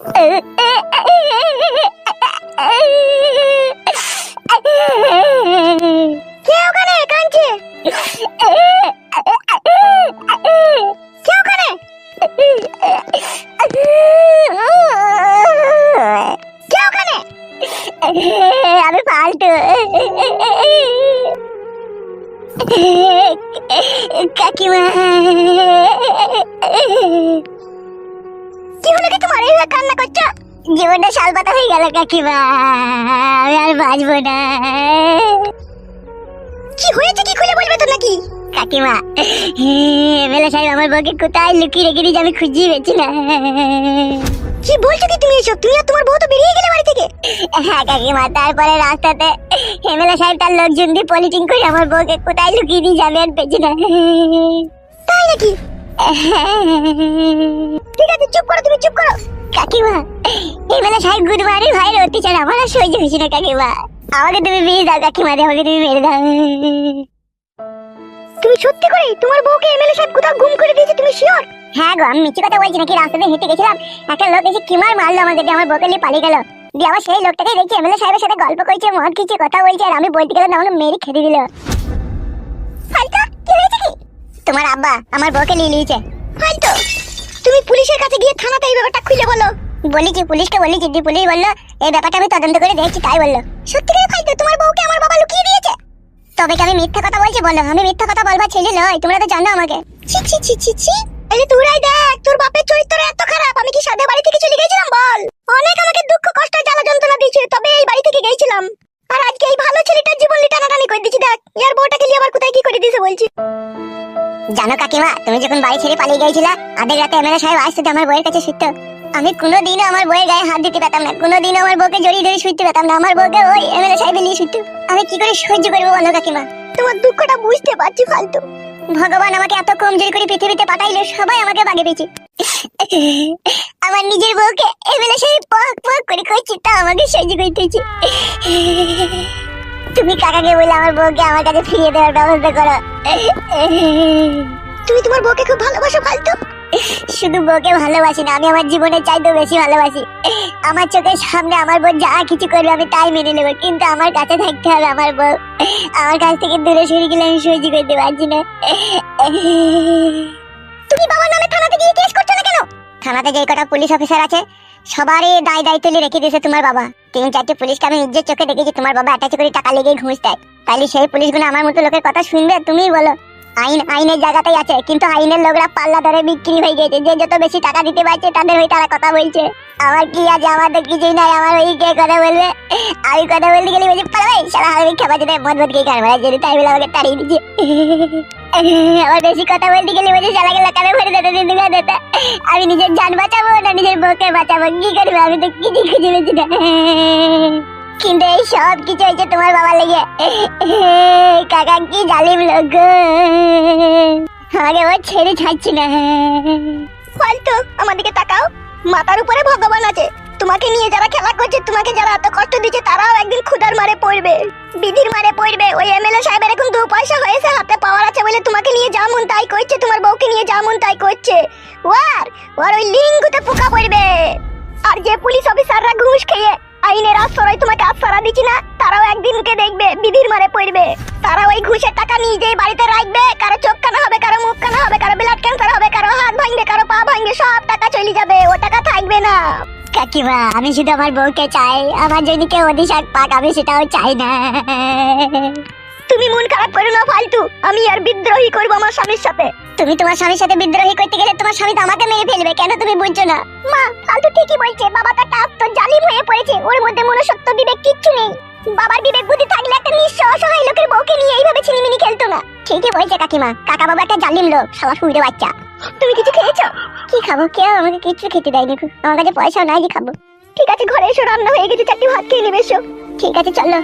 কে ওখানে কাঁদছে? কে ওখানে? কে ওখানে? আমি ফালতু। কাকিমা, কি হলো কি তোমার? এইভাবে কান্না করছো? জীবনটা শালপাতা হয়ে গেল কাকিমা, আমি আর বাঁচবো না। কি হয়েছে, কি খুলে বলবে তো নাকি? কাকিমা, এমএলএ সাহেব আমার বউকে কোথায় লুকিয়ে রেখে দিয়েছে, আমি খুঁজেই পেয়েছি না। কি বলছো কি তুমি এসব? তুমি আর তোমার বউ তো বেরিয়ে গেলে বাড়ি থেকে। হ্যাঁ কাকিমা, তারপরে রাস্তাতে এমএলএ সাহেব তার লোকজন দিয়ে পলিটিং করে আমার বউকে কোথায় লুকিয়ে দিয়েছে, আমি আর পেয়েছি না। তাই নাকি? ঠিক আছে, চুপ করো, তুমি চুপ করো। কাকিমা, এমএলএ সাহেব গুদমারি ভাইয়ের অত্যাচার আমার আর সহ্য হয়েছে না কাকিমা। আমাকে তুমি বিয়ে দাও কাকিমা, আমাকে তুমি মেরে দাও। তুমি সত্যি করে তোমার বউকে এমএলএ সাহেব কোথাও গুম করে দিয়েছে, তুমি শিওর? হ্যাঁ গো, আমি মিথ্যে কথা বলছি নাকি? রাস্তাতে হেঁটে গেছিলাম, একটা লোক এসে কি মারলো আমাকে, আমার বউকে নিয়ে পালিয়ে গেল। দিয়ে আবার সেই লোকটাকে দেখছি এমএলএ সাহেবের সাথে গল্প করছে, মদ খেয়েছে, কথা বলছে, আর আমি বলতে গেলাম আমাকে মেরে খেতে দিল। ফালতু, কি হয়েছে কি? তোমার আব্বা আমার বউকে নিয়ে নিয়েছে। ফালতু, তুমি পুলিশের কাছে গিয়ে থানাতে এই ব্যাপারটা খুলে বলো। বলেছি, পুলিশকে বলেছি, দিয়ে পুলিশ বললো এই ব্যাপারটা আমি তদন্ত করে দেখছি, তাই বললো। সত্যি করে ফালতু, তোমার বউকে আমার বাবা লুকিয়ে দিয়েছে? তবে কি আমি মিথ্যা কথা বলছি বলো? আমি মিথ্যা কথা বলবার ছেলে নই, তোমরা তো জানো আমাকে। ছি ছি ছি ছি ছি, এই তোরাই দেখ, তোর বাপের চরিত্র এত খারাপ। আমি কি সাথে বাড়ি থেকে চলে গেছিলাম বল? অনেক আমাকে দুঃখ কষ্ট জ্বালা যন্ত্রণা দিয়েছে, তবে এই বাড়ি থেকে গেছিলাম। আর আজকে এই ভালো ছেলেটার জীবন টানাটানি করে দিচ্ছি। দেখ ইয়ার বউটাকে নিয়ে আবার কোথায় কি করে দিয়েছে বলছি। জানো কাকিমা, তুমি যখন বাড়ি ছেড়ে পালিয়ে গিয়েছিলা, আধেক রাতে এমএলএ সাহেব আসতে আমার বউয়ের কাছে শুতে। আমি কোনোদিনও আমার বউয়ের গায়ে হাত দিতে পেতাম না, কোনোদিনও আমার বউকে জড়িয়ে ধরে শুতে পেতাম না। আমার বউকে ওই এমএলএ সাহেব নিয়ে শুতে। আমি কি করে সহ্য করবো বলো কাকিমা? তোমার দুঃখটা বুঝতে পারছি ফালতু। ভগবান আমাকে এত কমজোরি করে পৃথিবীতে পাঠাইলো, সবাই আমাকে বাগে পেয়েছে। আমার নিজের বউকে এমএলএ সাহেব পক পক করে কইছে, তা আমাকে সহ্য করতেছে। তুমি কাকাকে বলে আমার বউকে আমার কাছে ফিরিয়ে দেওয়ার ব্যবস্থা করো। তুমি তোমার বউকে খুব ভালোবাসো ফালতু? শুধু বউকে ভালোবাসি না, আমি আমার জীবনের চাইতেও বেশি ভালোবাসি। আমার চোখের সামনে আমার বউ যা কিছু করবে আমি তাই মেনে নেবো, কিন্তু আমার কাছে থাকতে হবে আমার বউ। আমার কাছ থেকে দূরে সরে গেলে আমি সহ্য করতে পারছি না। তুমি বাবার নামে থানাতে গিয়ে কেস করছো না কেন? থানাতে যে কটা পুলিশ অফিসার আছে সবারই দায় দায়িত্ব রেখে দিয়েছে তোমার বাবা। 3-4টে পুলিশকে আমি নিজের চোখে দেখেছি তোমার বাবা অ্যাটাচ করে টাকা লেগে ঘুষ দেয়। তাইলে সেই পুলিশগুলো আমার মতো লোকের কথা শুনবে? তুমিই বলো। আইন আইনের জায়গাতেই আছে, কিন্তু আইনের লোকরা পাল্লা ধরে বিক্রি হয়ে গেছে। যে যত বেশি টাকা দিতে পারছে তাদের হয়ে তারা কথা বলছে। আমার কি আছে? আমার তো কিছুই নাই। আমার ওই কে কথা বলবে? আমি কথা বলতে গেলে বলছি পালাবে সারা হারাবি খেপা যেতে মদ মদ খেয়ে কারবার যদি, তাই বলে আমাকে তাড়িয়ে দিচ্ছে। আমার বেশি কথা বলতে গেলে বলছি সারা গেলে কানে ভরে দিতে দিতে দিতে। আমি নিজের জান বাঁচাবো না নিজের বউকে বাঁচাবো? কি করবো? আমি তো কিছু খুঁজে পেয়েছি না। কিন্তু এই সব কিছু হয়েছে তোমার বাবা লেগে। কাকা কি জালিম লোক, আমাকে ও ছেড়ে ছাড়ছি না। ফালতু, আমার দিকে তাকাও। মাথার উপরে ভগবান আছে। তোমাকে নিয়ে যারা খেলা করছে, তোমাকে যারা এত কষ্ট দিচ্ছে, তারাও একদিন ক্ষুধার মারে পড়বে, বিধির মারে পড়বে। ওই এমএলএ সাহেবের এখন 2 পয়সা হয়েছে, হাতে পাওয়ার আছে বলে তোমাকে নিয়ে যেমন তাই করছে, তোমার বউকে নিয়ে যেমন তাই করছে। ওর ওই লিঙ্গুতে পোকা পড়বে। আর যে পুলিশ অফিসাররা ঘুষ খেয়ে আইনের আশ্রয় তোমাকে আশ্রয় দিচ্ছি না, তারাও একদিনকে দেখবে বিধির মারে পড়বে। তারা ওই ঘুষের টাকা নিয়ে যেয়ে বাড়িতে রাখবে। কারো চোখ কানা হবে, কারো মুখ কানা হবে, কারো ব্লাড ক্যান্সার হবে, কারো হাত ভাঙবে, কারো পা ভাঙবে, সব টাকা চলে যাবে, ও টাকা থাকবে না। কাকিমা, আমি শুধু আমার বউকে চাই, আমার যদি কেউ অধিশাক পাক আমি সেটাও চাই না। তুমি মন খারাপ করো না ফালতু। আমি আর বিদ্রোহী করবো আমার স্বামীর সাথে। তুমি তোমার স্বামীর সাথে বিদ্রোহী করতে গেলে তোমার স্বামী তো আমাকে মেরে ফেলবে, কেন তুমি বুঝছো না? মা, ফালতু ঠিকই বলছে। বাবা তো একটা জালিম হয়ে পড়েছে, ওর মধ্যে মনুষ্যত্ব বিবেক কিচ্ছু নেই। বাবার বিবেক বুদ্ধি থাকলে একটা নিঃস্ব অসহায় লোকের বউকে নিয়ে এইভাবে ছিনিমিনি খেলতো না। ঠিকই বলছে কাকিমা, কাকা বাবা একটা জালিম লোক, শালা শুইরে বাচ্চা। তুমি কিছু খেয়েছো? কি খাবো? কেউ আমাকে কিছু খেতে দেয়নি, আমার কাছে পয়সাও নাই যে খাবো। ঠিক আছে, ঘরে এসো, রান্না হয়ে গেছে, 4টি ভাত খেয়ে নিবে এসো। ঠিক আছে চলো।